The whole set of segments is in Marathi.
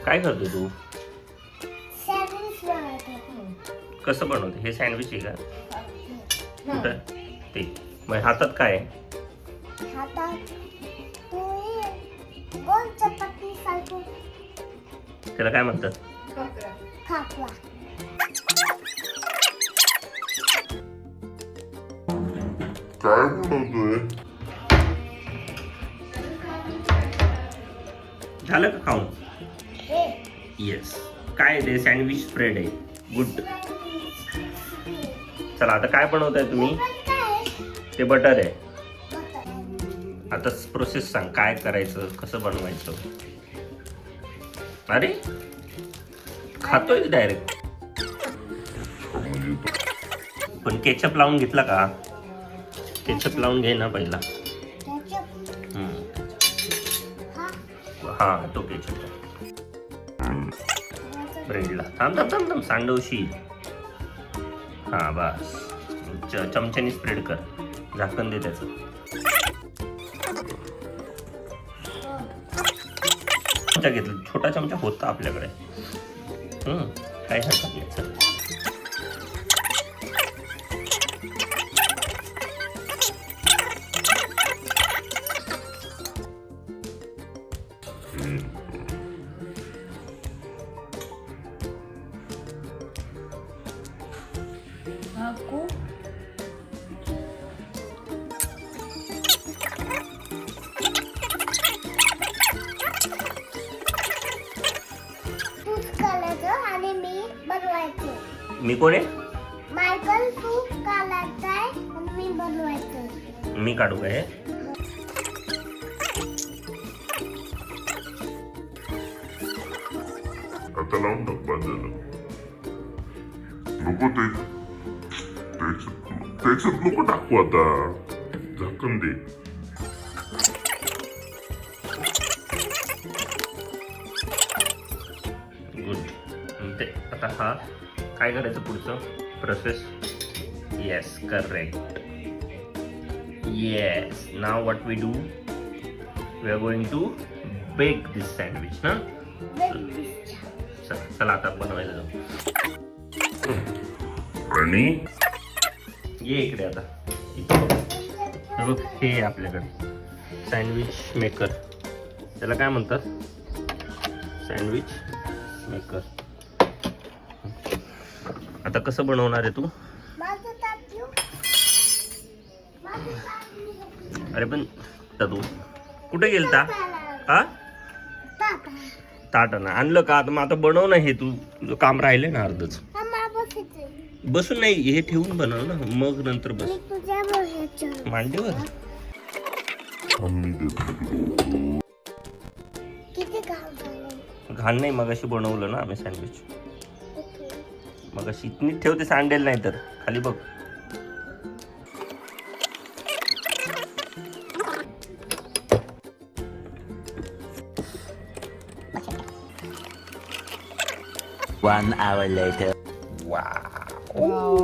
काय करतो तू? सँडविच बनवते. कसं बनवते? हे सँडविच आहे का? हा. कुठं ते? मग हातात काय आहे? हातात तुम्ही गोल चपाती सारखं त्याला काय म्हणतात? खाकवा. काय बनवतोय? झालं का खाऊन? हे येस. काय ते सँडविच स्प्रेड आहे. गुड. चला आता काय बनवताय तुम्ही? पण काय ते बटर आहे. बटर. आता प्रोसेस सांग, काय करायचं, कसं बनवायचं. अरे खातोय डायरेक्ट. पण केचप लावून घेतला का? केचप लावून घे ना पहिला. त्याच्यात हम्म. हा हा तो केचप ब्रेडला. थांब थांब थांब थांब सांडवशील. हा बस. चमच्याने स्प्रेड कर. झाकण दे त्याचं. चमचा घेतला, छोटा चमचा होता आपल्याकडे. काय हरकत नाही. चल. तूच करायचं आणि मी बनवायचं. मी कोण आहे? मायकल तू काढायचाय आणि मी बनवायचं. मी काढू काय? आता लावून टाक बाद झालं. नको ते त्याच्यात नको टाकू आता. झाकण दे. गुड. ते आता हा काय करायचं पुढचं process? Yes correct. Yes. Now what we do? We are going to bake this sandwich ना. चला चला आता बनवायला जाऊ. आणि ये इकडे आता. इथं बघ. हे बघ, हे आहे आपल्याकडे सँडविच मेकर. त्याला काय म्हणतात? Sandwich maker. आता कसं बनवणार आहे तू? माझं ताट घेऊ. माझं ताट घेऊ. अरे पण तू कुठे गेलता? हा ताट. ताट ना आणलं का? आता मग आता बनव ना. हे तुझं काम राहिलंय ना अर्धच. हा मला बसायचंय. बसून नाही, हे ठेवून बनव ना, मग नंतर बस. मी तुझ्या बसायचं. मांडीवर. आम्ही देतो. किती काम झालं? घाण नाही, मग अशी बनवलं ना आम्ही सँडविच. ओके. मग अशी नीट ठेवते, सांडेल नाही तर. खाली बघ. One hour later. वाव.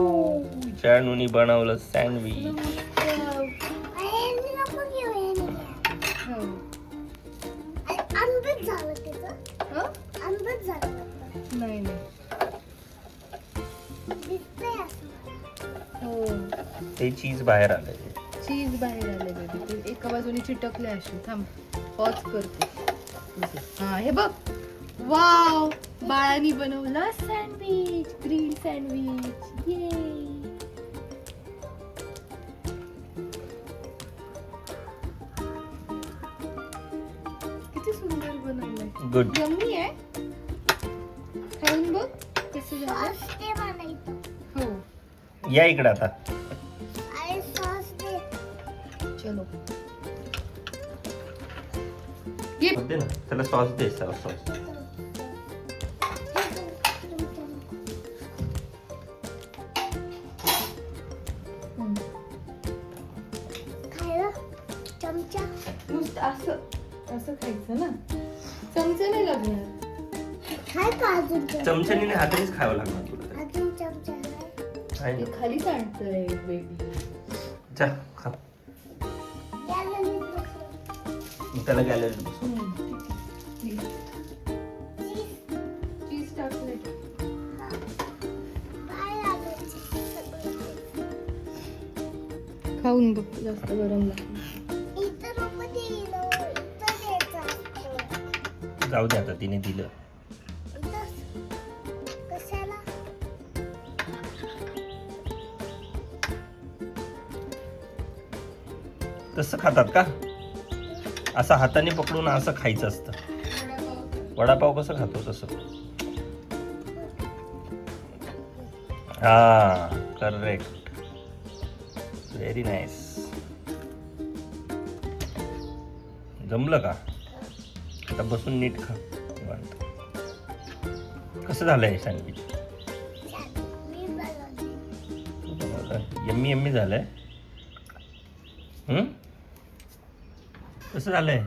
चरणूनी बनवलं सँडविच. आणि नको घेऊ हे. आंबट झालं त्याचं. आंबट झालं. नाही नाही. दिसतंय असं. हो, ते चीज बाहेर आलं. चीज बाहेर आले बेबी. ते एका बाजूने चिटकले अशी. थांब, पॉज करते. हा हे बघ. वाव, बाळानी बनवला सँडविच. Green sandwich. ये. किती सुंदर बनवलंय. गुड. यम्मी आहे. खाऊन बघ कसं झालं. सॉस दे बनायचं. हो, या इकडे आता. आणि सॉस दे. चलो. ये. दे ना त्याला सॉस दे. सॉस. खायला चमचा. नुसतं असं असं खायचं ना. चमचा नाही लागणार. खाय का अजून चमचा? चमच्याने नाही, हातानेच खावं लागणार तुला. अजून चमचा नाही. आहे ते ना. खाली सांडतंय बेबी. जा खा. गॅलरीत बसून. त्याला गॅलरीत बसव. ठीक आहे. चीज खाऊन बघ जास्त गरम लागतं. इथं रूममध्ये येणं, इथं द्यायचं असतं. जाऊ दे आता तिने दिलं. इथं कशाला? तसं खातात का? असं हाताने पकडून असं खायचं असतं. वडापाव कसं खातो तसं. हा करेक्ट. Very nice. जमलं का? आता बसून नीट खा. निवांत. कसं झालंय सँडविच? मी बनवते. यम्मी यम्मी झालंय. कसं झालंय?